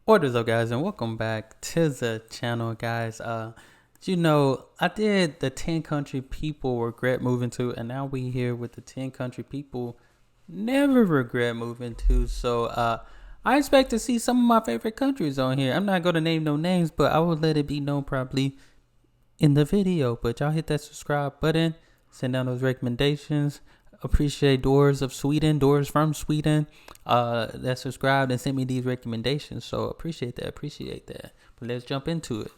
What is up, guys, and welcome back to the channel, guys. I did the 10 country people regret moving to, and now we here with the 10 country people never regret moving to. So I expect to see some of my favorite countries on here. I'm not going to name no names, but I will let it be known probably in the video. But y'all hit that subscribe button, send down those recommendations. Appreciate Doors from Sweden that subscribed and sent me these recommendations. So appreciate that. But let's jump into it.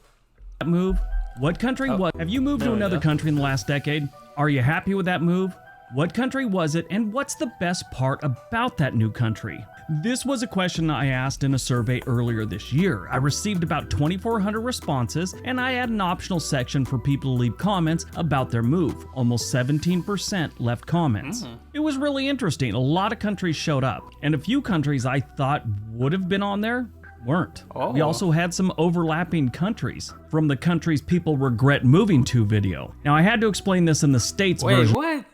Move. What country was? Have you moved to another country in the last decade? Are you happy with that move? What country was it, and what's the best part about that new country? This was a question I asked in a survey earlier this year. I received about 2,400 responses, and I had an optional section for people to leave comments about their move. Almost 17% left comments. It was really interesting. A lot of countries showed up, and a few countries I thought would have been on there weren't. We also had some overlapping countries from the countries people regret moving to video. Now, I had to explain this in the States version. Wait, what?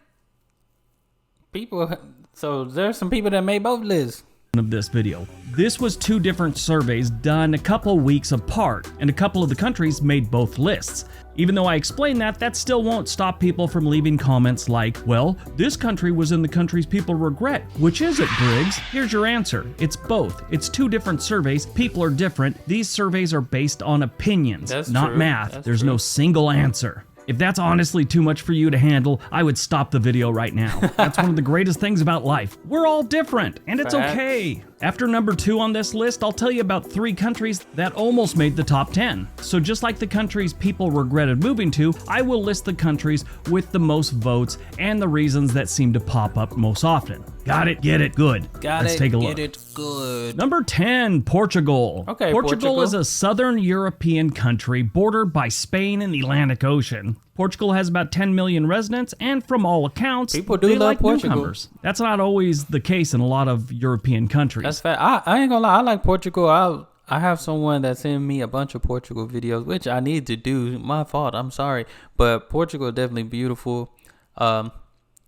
So there's some people that made both lists of this video. This was two different surveys done a couple weeks apart, and a couple of the countries made both lists. Even though I explained that still won't stop people from leaving comments like, well, this country was in the countries people regret. Which is it, Briggs? Here's your answer. It's both. It's two different surveys. People are different. These surveys are based on opinions, not math. There's no single answer. If that's honestly too much for you to handle, I would stop the video right now. That's one of the greatest things about life. We're all different, and it's okay. After number 2 on this list, I'll tell you about 3 countries that almost made the top 10. So just like the countries people regretted moving to, I will list the countries with the most votes and the reasons that seem to pop up most often. Got it? Get it? Good. Let's take a look. Get it good. Number 10, Portugal. Okay, Portugal is a southern European country bordered by Spain and the Atlantic Ocean. Portugal has about 10 million residents, and from all accounts, people do they love like Portugal. Newcomers. That's not always the case in a lot of European countries. That's fact. I ain't gonna lie. I like Portugal. I have someone that sent me a bunch of Portugal videos, which I need to do. My fault. I'm sorry. But Portugal is definitely beautiful. Yeah,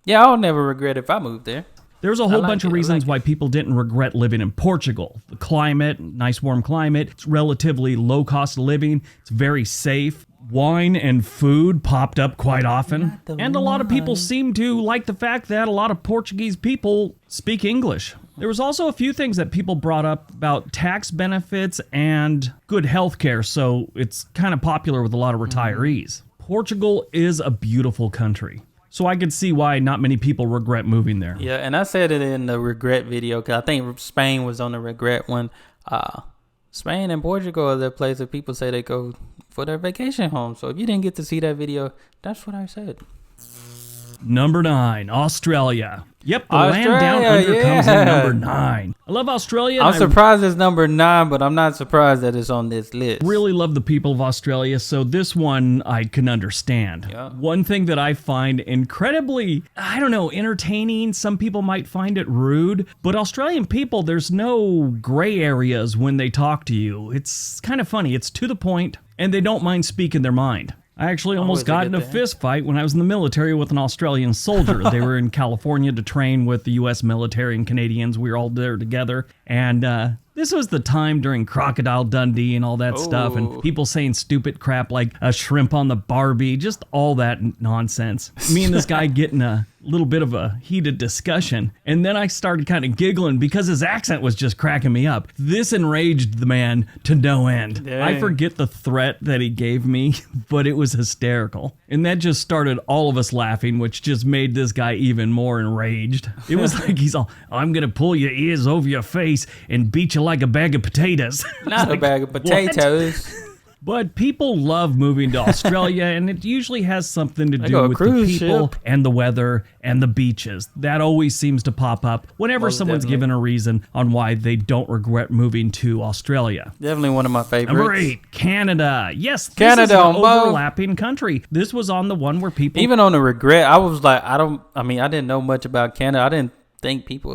I'll never regret if I moved there. There's a whole bunch of reasons why people didn't regret living in Portugal. The climate, nice warm climate, it's relatively low cost of living, it's very safe. Wine and food popped up quite often. And a lot of people seem to like the fact that a lot of Portuguese people speak English. There was also a few things that people brought up about tax benefits and good health care, so it's kind of popular with a lot of retirees. Portugal is a beautiful country. So I could see why not many people regret moving there. Yeah, and I said it in the regret video because I think Spain was on the regret one. Spain and Portugal are the places people say they go for their vacation home. So if you didn't get to see that video, that's what I said. Number 9, Australia. Yep, the land down under comes in number 9. I love Australia. I'm surprised it's number 9, but I'm not surprised that it's on this list. Really love the people of Australia, so this one I can understand. Yeah. One thing that I find incredibly, entertaining, some people might find it rude, but Australian people, there's no gray areas when they talk to you. It's kind of funny. It's to the point, and they don't mind speaking their mind. I actually almost got in a fist fight when I was in the military with an Australian soldier. They were in California to train with the U.S. military and Canadians. We were all there together. And this was the time during Crocodile Dundee and all that stuff. And people saying stupid crap like a shrimp on the Barbie. Just all that nonsense. Me and this guy getting a little bit of a heated discussion. And then I started kind of giggling because his accent was just cracking me up. This enraged the man to no end. Dang. I forget the threat that he gave me, but it was hysterical. And that just started all of us laughing, which just made this guy even more enraged. It was like he's all, I'm going to pull your ears over your face and beat you like a bag of potatoes. Not a bag of potatoes. What? But people love moving to Australia, and it usually has something to do with the people and the weather and the beaches. That always seems to pop up whenever someone's given a reason on why they don't regret moving to Australia. Definitely one of my favorites. Number 8, Canada. Yes, Canada, this is an overlapping country. This was on the one where people... Even on the regret, I was like, I didn't know much about Canada. I didn't think people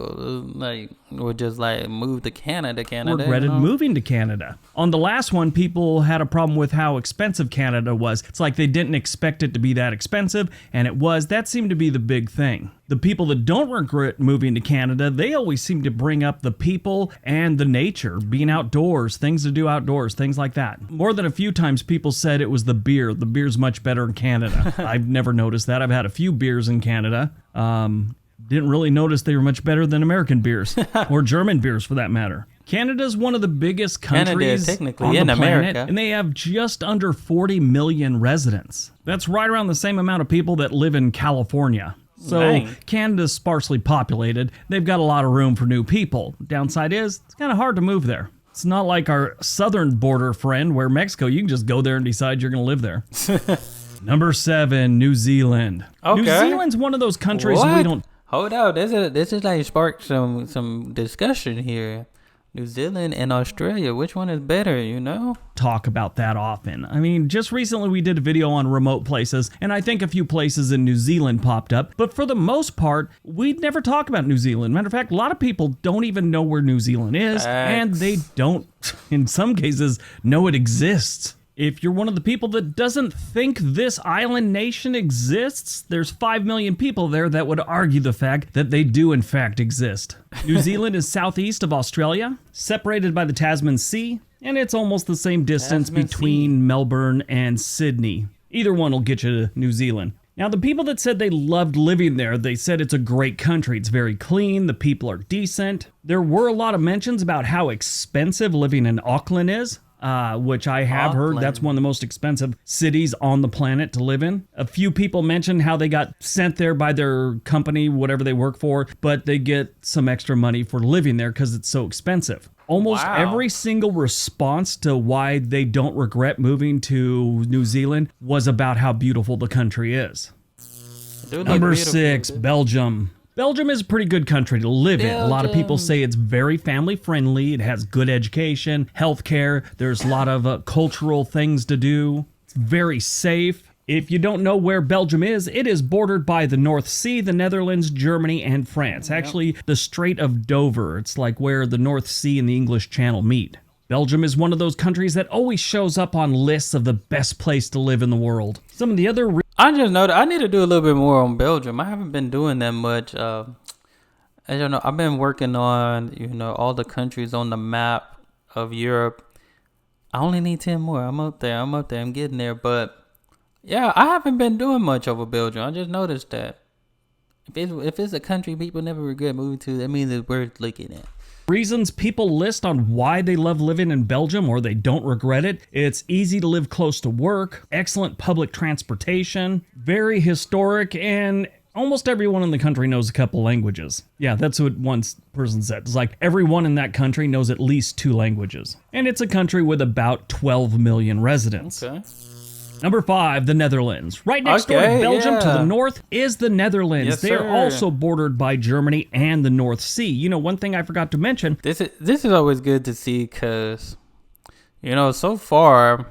like would just like move to Canada. Regretted moving to Canada. On the last one, people had a problem with how expensive Canada was. It's like they didn't expect it to be that expensive, and it was. That seemed to be the big thing. The people that don't regret moving to Canada, they always seem to bring up the people and the nature, being outdoors, things to do outdoors, things like that. More than a few times, people said it was the beer. The beer's much better in Canada. I've never noticed that. I've had a few beers in Canada. Didn't really notice they were much better than American beers, or German beers for that matter. Canada's one of the biggest countries technically on in the planet, America, and they have just under 40 million residents. That's right around the same amount of people that live in California. So Dang. Canada's sparsely populated. They've got a lot of room for new people. Downside is, it's kind of hard to move there. It's not like our southern border friend where Mexico, you can just go there and decide you're going to live there. Number 7, New Zealand. Okay. New Zealand's one of those countries we don't... Hold on, this is like sparked some discussion here. New Zealand and Australia, which one is better, you know? Talk about that often. I mean, just recently we did a video on remote places, and I think a few places in New Zealand popped up, but for the most part, we'd never talk about New Zealand. Matter of fact, a lot of people don't even know where New Zealand is, and they don't, in some cases, know it exists. If you're one of the people that doesn't think this island nation exists, there's 5 million people there that would argue the fact that they do in fact exist. New Zealand is southeast of Australia, separated by the Tasman Sea, and it's almost the same distance between Melbourne and Sydney. Either one will get you to New Zealand. Now, the people that said they loved living there, they said it's a great country. It's very clean. The people are decent. There were a lot of mentions about how expensive living in Auckland is. Which I have heard that's one of the most expensive cities on the planet to live in. A few people mentioned how they got sent there by their company, whatever they work for, but they get some extra money for living there because it's so expensive. Almost every single response to why they don't regret moving to New Zealand was about how beautiful the country is. Number 6, Belgium. Belgium is a pretty good country to live in. A lot of people say it's very family friendly. It has good education, healthcare. There's a lot of cultural things to do. It's very safe. If you don't know where Belgium is, it is bordered by the North Sea, the Netherlands, Germany, and France. Actually, the Strait of Dover. It's like where the North Sea and the English Channel meet. Belgium is one of those countries that always shows up on lists of the best place to live in the world. Some of the other... I just know that I need to do a little bit more on Belgium. I haven't been doing that much. I don't know. I've been working on, all the countries on the map of Europe. I only need 10 more. I'm up there. I'm getting there. But yeah, I haven't been doing much over Belgium. I just noticed that if it's a country people never regret moving to, that means it's worth looking at. Reasons people list on why they love living in Belgium or they don't regret it. It's easy to live close to work, excellent public transportation, very historic, and almost everyone in the country knows a couple languages. Yeah, that's what one person said. It's like everyone in that country knows at least 2 languages. And it's a country with about 12 million residents. Okay. Number 5, the Netherlands. Right next door to Belgium, to the north, is the Netherlands. Yes, they are also bordered by Germany and the North Sea. You know, one thing I forgot to mention. This is always good to see because, so far,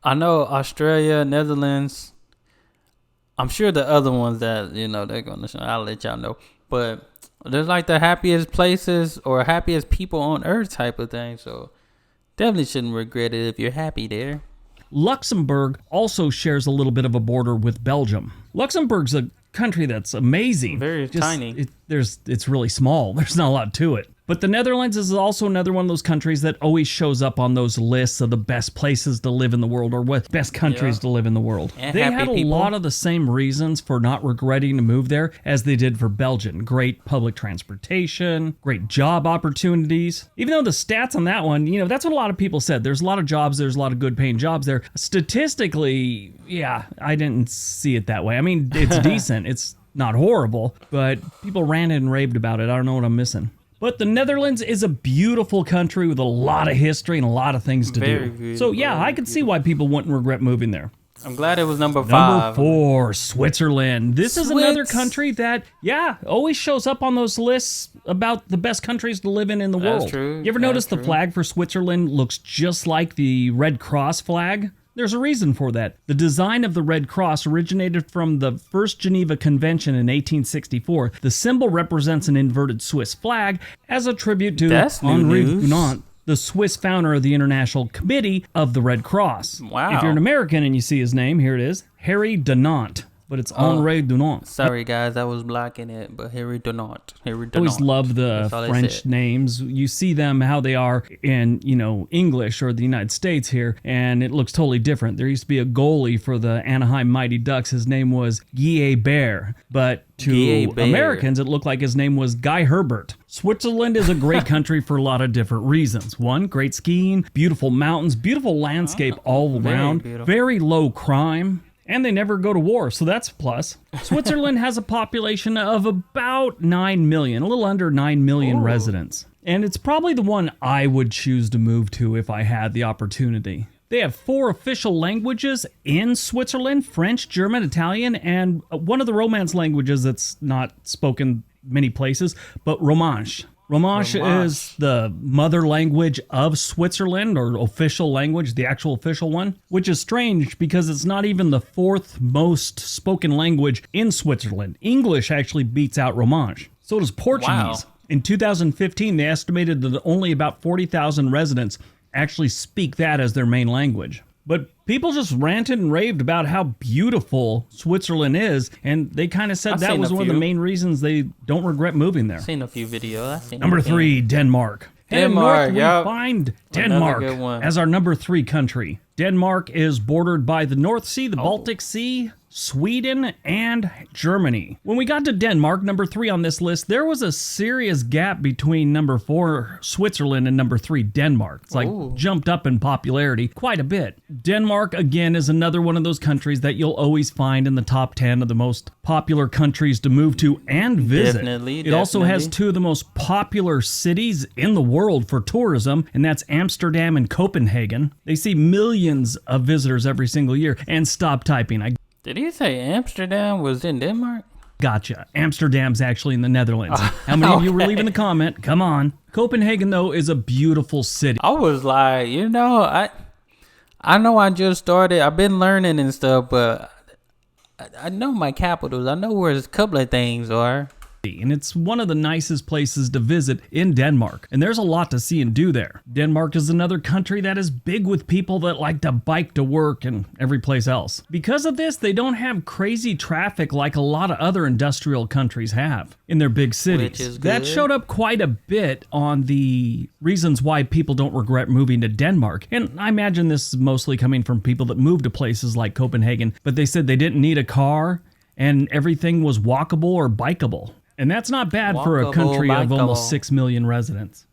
I know Australia, Netherlands. I'm sure the other ones that, they're going to, I'll let y'all know. But there's like the happiest places or happiest people on earth type of thing. So definitely shouldn't regret it if you're happy there. Luxembourg also shares a little bit of a border with Belgium. Luxembourg's a country that's amazing. Very tiny. It's really small. There's not a lot to it. But the Netherlands is also another one of those countries that always shows up on those lists of the best places to live in the world or what best countries to live in the world. And they had a lot of the same reasons for not regretting to move there as they did for Belgium. Great public transportation, great job opportunities. Even though the stats on that one, that's what a lot of people said. There's a lot of jobs, there's a lot of good paying jobs there. Statistically, yeah, I didn't see it that way. I mean, it's decent. It's not horrible, but people ranted and raved about it. I don't know what I'm missing. But the Netherlands is a beautiful country with a lot of history and a lot of things to do. Good, so yeah, I can see why people wouldn't regret moving there. I'm glad it was number 5. Number 4, Switzerland. This is another country that, always shows up on those lists about the best countries to live in the world. That's true. You ever notice the flag for Switzerland looks just like the Red Cross flag? There's a reason for that. The design of the Red Cross originated from the First Geneva Convention in 1864. The symbol represents an inverted Swiss flag as a tribute to Henri Dunant, the Swiss founder of the International Committee of the Red Cross. Wow. If you're an American and you see his name, here it is, Harry Dunant. But it's Henri Dunant. Sorry, guys, I was blocking it, but Harry Dunant. Harry Dunant. I always love the French names. You see them, how they are in, English or the United States here, and it looks totally different. There used to be a goalie for the Anaheim Mighty Ducks. His name was Guy Bear, but to Americans, it looked like his name was Guy Herbert. Switzerland is a great country for a lot of different reasons. One, great skiing, beautiful mountains, beautiful landscape all around, very low crime. And they never go to war, so that's a plus. Switzerland has a population of about 9 million, a little under 9 million residents. And it's probably the one I would choose to move to if I had the opportunity. They have 4 official languages in Switzerland: French, German, Italian, and one of the Romance languages that's not spoken many places, but Romansh. Romansh is the mother language of Switzerland, or official language, the actual official one, which is strange because it's not even the 4th most spoken language in Switzerland. English actually beats out Romansh. So does Portuguese. Wow. In 2015, they estimated that only about 40,000 residents actually speak that as their main language. But people just ranted and raved about how beautiful Switzerland is, and they kind of said that was one of the main reasons they don't regret moving there. I've seen a few videos. Number 3, Denmark. Denmark, we find Denmark as our number 3 country. Denmark is bordered by the North Sea, the Baltic Sea, Sweden, and Germany. When we got to Denmark, number 3 on this list, there was a serious gap between number 4, Switzerland, and number 3, Denmark. It's like jumped up in popularity quite a bit. Denmark, again, is another one of those countries that you'll always find in the top 10 of the most popular countries to move to and visit. It also has 2 of the most popular cities in the world for tourism, and that's Amsterdam and Copenhagen. They see millions of visitors every single year. And stop typing. Did he say Amsterdam was in Denmark? Gotcha. Amsterdam's actually in the Netherlands. How many of you were leaving the comment? Come on. Copenhagen, though, is a beautiful city. I was like, I know I just started. I've been learning and stuff, but I know my capitals. I know where a couple of things are. And it's one of the nicest places to visit in Denmark. And there's a lot to see and do there. Denmark is another country that is big with people that like to bike to work and every place else. Because of this, they don't have crazy traffic like a lot of other industrial countries have in their big cities. Which is good. That showed up quite a bit on the reasons why people don't regret moving to Denmark. And I imagine this is mostly coming from people that moved to places like Copenhagen, but they said they didn't need a car and everything was walkable or bikeable. And that's not bad for a country of almost 6 million residents.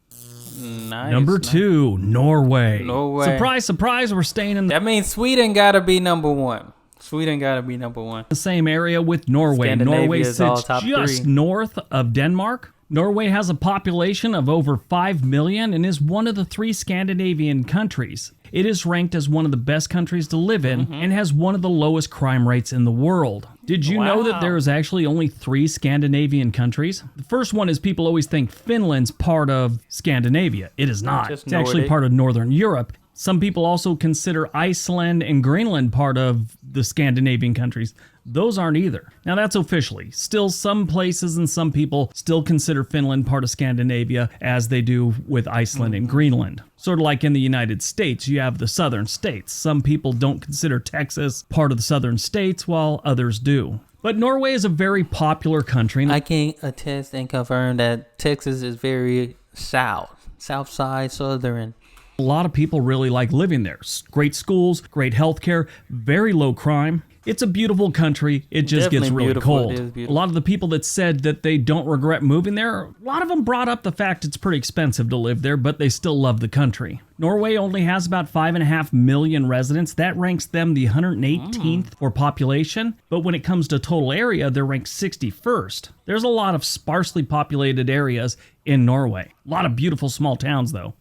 Nice. Number 2, Norway. Norway. Surprise, surprise, we're staying in That means Sweden gotta be number 1. Sweden gotta be number 1. The same area with Norway. Norway sits just 3. north of Denmark. Norway has a population of over 5 million and is one of the 3 Scandinavian countries. It is ranked as one of the best countries to live in and has one of the lowest crime rates in the world. Did you know that there is actually only 3 Scandinavian countries? The first one is people always think Finland's part of Scandinavia. It is not. It's actually part of Northern Europe. Some people also consider Iceland and Greenland part of the Scandinavian countries. Those aren't either. Now that's officially. Still, some places and some people still consider Finland part of Scandinavia as they do with Iceland and Greenland. Sort of like in the United States, you have the southern states. Some people don't consider Texas part of the southern states while others do. But Norway is a very popular country. I can attest and confirm that Texas is very south side, southern. A lot of people really like living there. Great schools, great healthcare, very low crime. It's a beautiful country. It just gets really cold. A lot of the people that said that they don't regret moving there, a lot of them brought up the fact it's pretty expensive to live there, but they still love the country. Norway only has about 5.5 million residents. That ranks them the 118th for population. But when it comes to total area, they're ranked 61st. There's a lot of sparsely populated areas in Norway. A lot of beautiful small towns, though.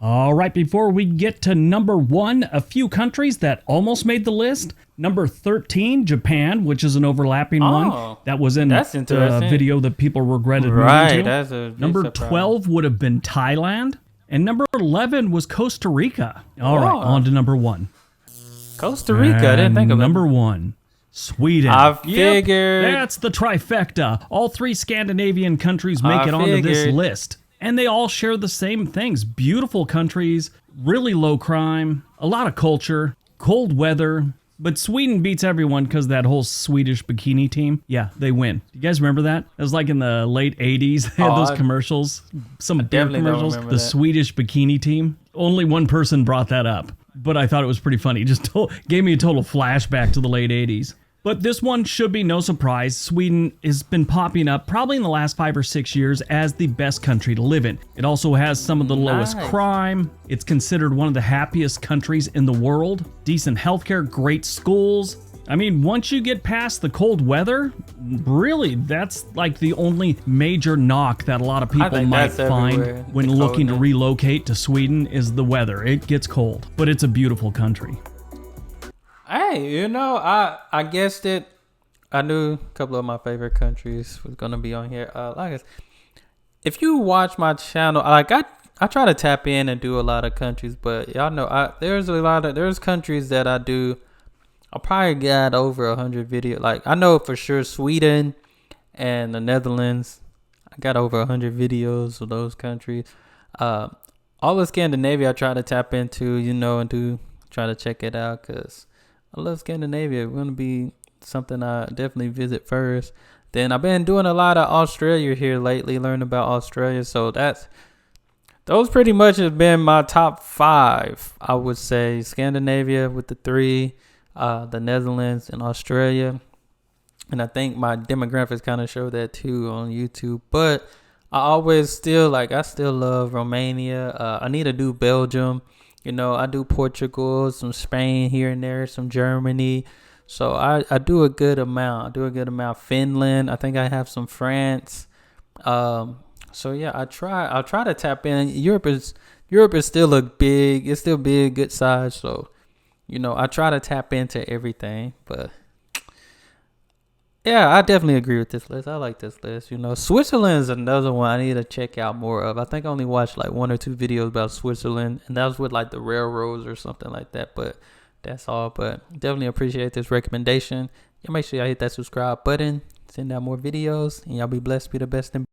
All right, before we get to number 1, a few countries that almost made the list. Number 13, Japan, which is an overlapping one. That was in the video that people regretted moving to. That's a number surprise. 12 would have been Thailand. And number 11 was Costa Rica. All right, on to number 1. Costa Rica, I didn't think of it. Number 1, Sweden. I figured. Yep, that's the trifecta. All 3 Scandinavian countries make it onto this list. And they all share the same things. Beautiful countries, really low crime, a lot of culture, cold weather. But Sweden beats everyone because that whole Swedish bikini team. Yeah, they win. You guys remember that? It was like in the late 80s. They had those commercials. Some beer commercials. The Swedish bikini team. Only one person brought that up. But I thought it was pretty funny. Just gave me a total flashback to the late 80s. But this one should be no surprise. Sweden has been popping up probably in the last 5 or 6 years as the best country to live in. It also has some of the lowest crime. It's considered one of the happiest countries in the world. Decent healthcare, great schools. I mean, once you get past the cold weather, really, that's like the only major knock that a lot of people might find when looking to relocate to Sweden is the weather. It gets cold, but it's a beautiful country. Hey, I guessed it. I knew a couple of my favorite countries was gonna be on here. If you watch my channel, I try to tap in and do a lot of countries, but y'all know there's countries that I do. I probably got over 100 videos. Like I know for sure Sweden and the Netherlands. I got over 100 videos of those countries. All of Scandinavia, I try to tap into, and try to check it out because I love Scandinavia. It's going to be something I definitely visit first. Then I've been doing a lot of Australia here lately, learning about Australia. So those pretty much have been my top 5, I would say. Scandinavia with the 3, the Netherlands and Australia. And I think my demographics kind of show that too on YouTube. But I still love Romania. I need to do Belgium. I do Portugal, some Spain here and there, some Germany. So I do a good amount. Finland. I think I have some France. So yeah, I'll try to tap in. Europe is still it's still big, good size. So, I try to tap into everything. But yeah, I definitely agree with this list. I like this list. Switzerland is another one I need to check out more of. I think I only watched like 1 or 2 videos about Switzerland, and that was with like the railroads or something like that. But that's all. But definitely appreciate this recommendation. Make sure y'all hit that subscribe button, send out more videos, and y'all be blessed, be the best in